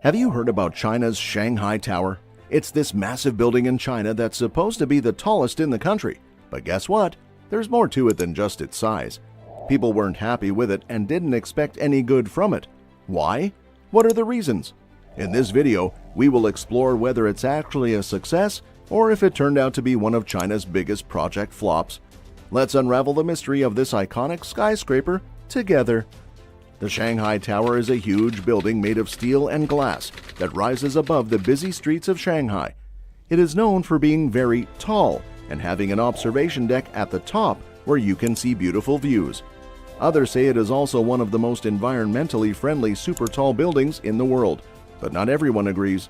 Have you heard about China's Shanghai Tower? It's this massive building in China that's supposed to be the tallest in the country. But guess what? There's more to it than just its size. People weren't happy with it and didn't expect any good from it. Why? What are the reasons? In this video, we will explore whether it's actually a success or if it turned out to be one of China's biggest project flops. Let's unravel the mystery of this iconic skyscraper together. The Shanghai Tower is a huge building made of steel and glass that rises above the busy streets of Shanghai. It is known for being very tall and having an observation deck at the top where you can see beautiful views. Others say it is also one of the most environmentally friendly super tall buildings in the world, but not everyone agrees.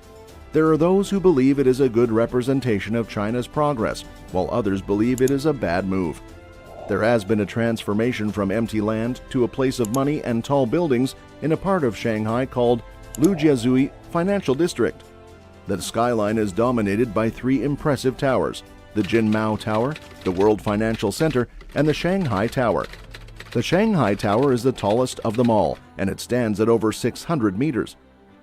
There are those who believe it is a good representation of China's progress, while others believe it is a bad move. There has been a transformation from empty land to a place of money and tall buildings in a part of Shanghai called Lujiazui Financial District. The skyline is dominated by three impressive towers: the Jinmao Tower, the World Financial Center, and the Shanghai Tower. The Shanghai Tower is the tallest of them all, and it stands at over 600 meters.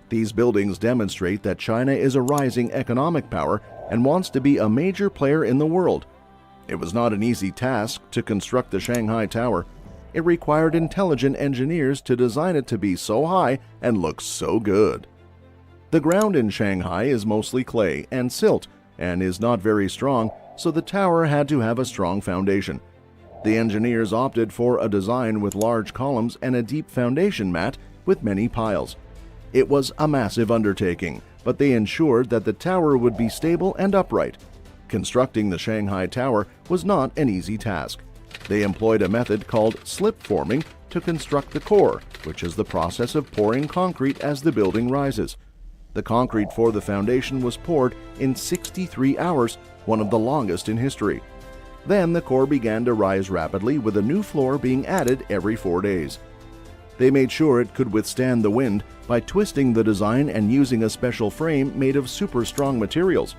These buildings demonstrate that China is a rising economic power and wants to be a major player in the world. It was not an easy task to construct the Shanghai Tower. It required intelligent engineers to design it to be so high and look so good. The ground in Shanghai is mostly clay and silt and is not very strong, so the tower had to have a strong foundation. The engineers opted for a design with large columns and a deep foundation mat with many piles. It was a massive undertaking, but they ensured that the tower would be stable and upright. Constructing the Shanghai Tower was not an easy task. They employed a method called slip forming to construct the core, which is the process of pouring concrete as the building rises. The concrete for the foundation was poured in 63 hours, one of the longest in history. Then the core began to rise rapidly, with a new floor being added every 4 days. They made sure it could withstand the wind by twisting the design and using a special frame made of super strong materials.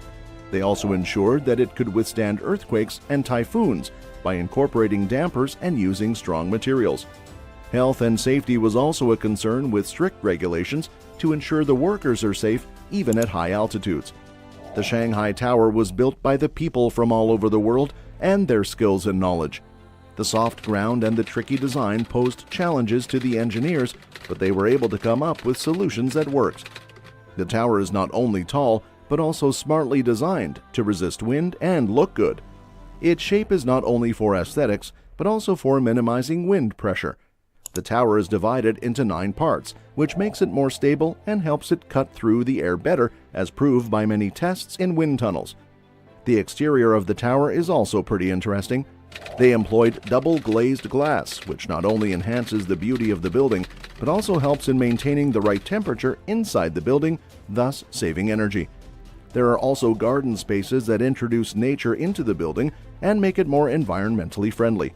They also ensured that it could withstand earthquakes and typhoons by incorporating dampers and using strong materials. Health and safety was also a concern, with strict regulations to ensure the workers are safe even at high altitudes. The Shanghai Tower was built by the people from all over the world and their skills and knowledge. The soft ground and the tricky design posed challenges to the engineers, but they were able to come up with solutions that worked. The tower is not only tall, but also smartly designed to resist wind and look good. Its shape is not only for aesthetics, but also for minimizing wind pressure. The tower is divided into 9 parts, which makes it more stable and helps it cut through the air better, as proved by many tests in wind tunnels. The exterior of the tower is also pretty interesting. They employed double glazed glass, which not only enhances the beauty of the building, but also helps in maintaining the right temperature inside the building, thus saving energy. There are also garden spaces that introduce nature into the building and make it more environmentally friendly.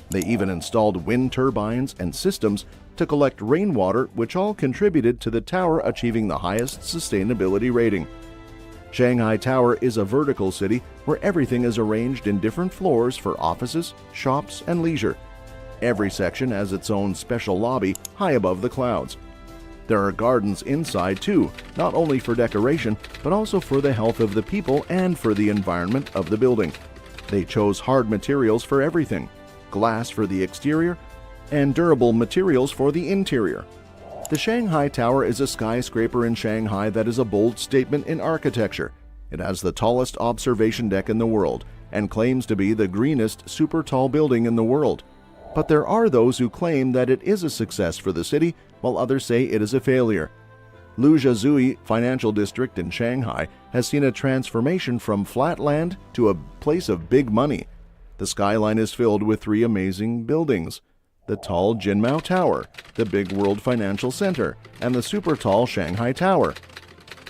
They even installed wind turbines and systems to collect rainwater, which all contributed to the tower achieving the highest sustainability rating. Shanghai Tower is a vertical city where everything is arranged in different floors for offices, shops, and leisure. Every section has its own special lobby high above the clouds. There are gardens inside too, not only for decoration, but also for the health of the people and for the environment of the building. They chose hard materials for everything: glass for the exterior and durable materials for the interior. The Shanghai Tower is a skyscraper in Shanghai that is a bold statement in architecture. It has the tallest observation deck in the world and claims to be the greenest super tall building in the world. But there are those who claim that it is a success for the city, while others say it is a failure. Lujiazui Financial District in Shanghai has seen a transformation from flat land to a place of big money. The skyline is filled with 3 amazing buildings: the tall Jinmao Tower, the big World Financial Center, and the super tall Shanghai Tower.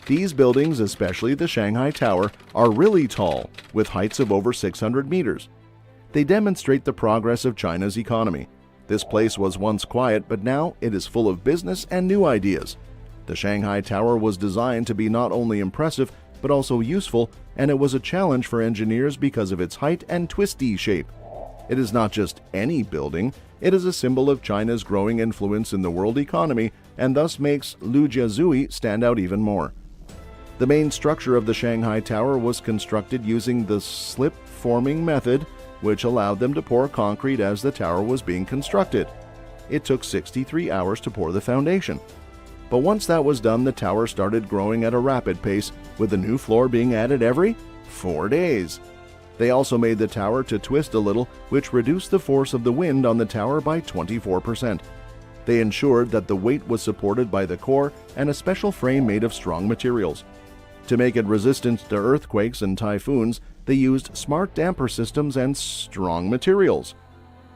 These buildings, especially the Shanghai Tower, are really tall, with heights of over 600 meters. They demonstrate the progress of China's economy. This place was once quiet, but now it is full of business and new ideas. The Shanghai Tower was designed to be not only impressive, but also useful, and it was a challenge for engineers because of its height and twisty shape. It is not just any building, It is a symbol of China's growing influence in the world economy and thus makes Lujiazui stand out even more. The main structure of the Shanghai Tower was constructed using the slip-forming method, which allowed them to pour concrete as the tower was being constructed. It took 63 hours to pour the foundation. But once that was done, the tower started growing at a rapid pace, with the new floor being added every 4 days. They also made the tower to twist a little, which reduced the force of the wind on the tower by 24%. They ensured that the weight was supported by the core and a special frame made of strong materials. To make it resistant to earthquakes and typhoons, they used smart damper systems and strong materials.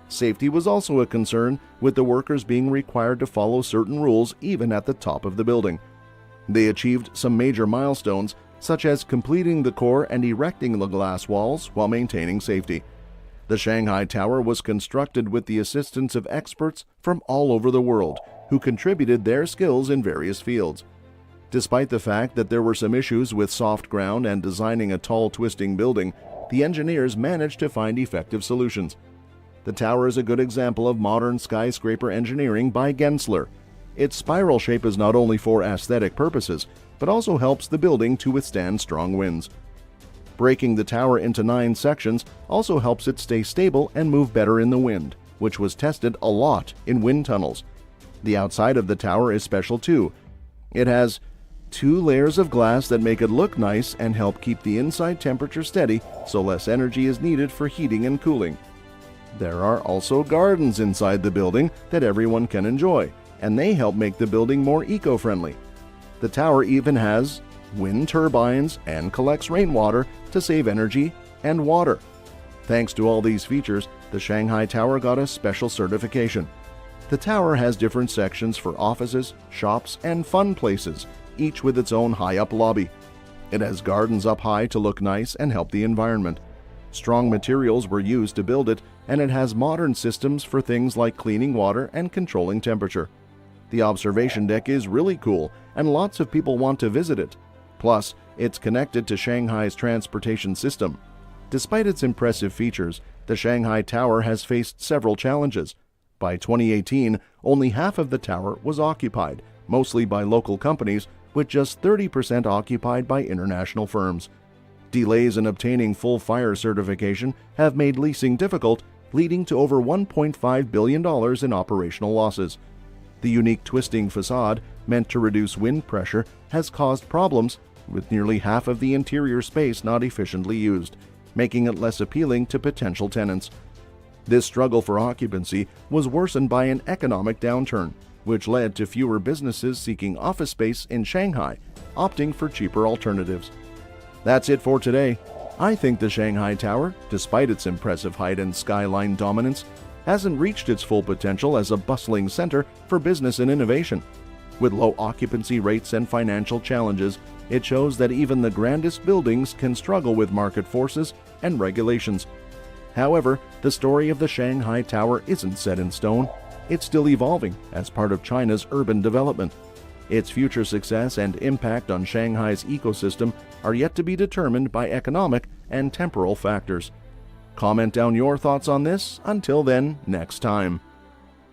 Safety was also a concern, with the workers being required to follow certain rules even at the top of the building. They achieved some major milestones, such as completing the core and erecting the glass walls while maintaining safety. The Shanghai Tower was constructed with the assistance of experts from all over the world, who contributed their skills in various fields. Despite the fact that there were some issues with soft ground and designing a tall, twisting building, the engineers managed to find effective solutions. The tower is a good example of modern skyscraper engineering by Gensler. Its spiral shape is not only for aesthetic purposes, but also helps the building to withstand strong winds. Breaking the tower into 9 sections also helps it stay stable and move better in the wind, which was tested a lot in wind tunnels. The outside of the tower is special too. It has 2 layers of glass that make it look nice and help keep the inside temperature steady, so less energy is needed for heating and cooling. There are also gardens inside the building that everyone can enjoy, and they help make the building more eco-friendly. The tower even has wind turbines and collects rainwater to save energy and water. Thanks to all these features, the Shanghai Tower got a special certification. The tower has different sections for offices, shops, and fun places, each with its own high-up lobby. It has gardens up high to look nice and help the environment. Strong materials were used to build it, and it has modern systems for things like cleaning water and controlling temperature. The observation deck is really cool, and lots of people want to visit it. Plus, it's connected to Shanghai's transportation system. Despite its impressive features, the Shanghai Tower has faced several challenges. By 2018, only half of the tower was occupied, mostly by local companies, with just 30% occupied by international firms. Delays in obtaining full fire certification have made leasing difficult, leading to over $1.5 billion in operational losses. The unique twisting facade, meant to reduce wind pressure, has caused problems, with nearly half of the interior space not efficiently used, making it less appealing to potential tenants. This struggle for occupancy was worsened by an economic downturn, which led to fewer businesses seeking office space in Shanghai, opting for cheaper alternatives. That's it for today. I think the Shanghai Tower, despite its impressive height and skyline dominance, hasn't reached its full potential as a bustling center for business and innovation. With low occupancy rates and financial challenges, it shows that even the grandest buildings can struggle with market forces and regulations. However, the story of the Shanghai Tower isn't set in stone. It's still evolving as part of China's urban development. Its future success and impact on Shanghai's ecosystem are yet to be determined by economic and temporal factors. Comment down your thoughts on this. Until then, next time.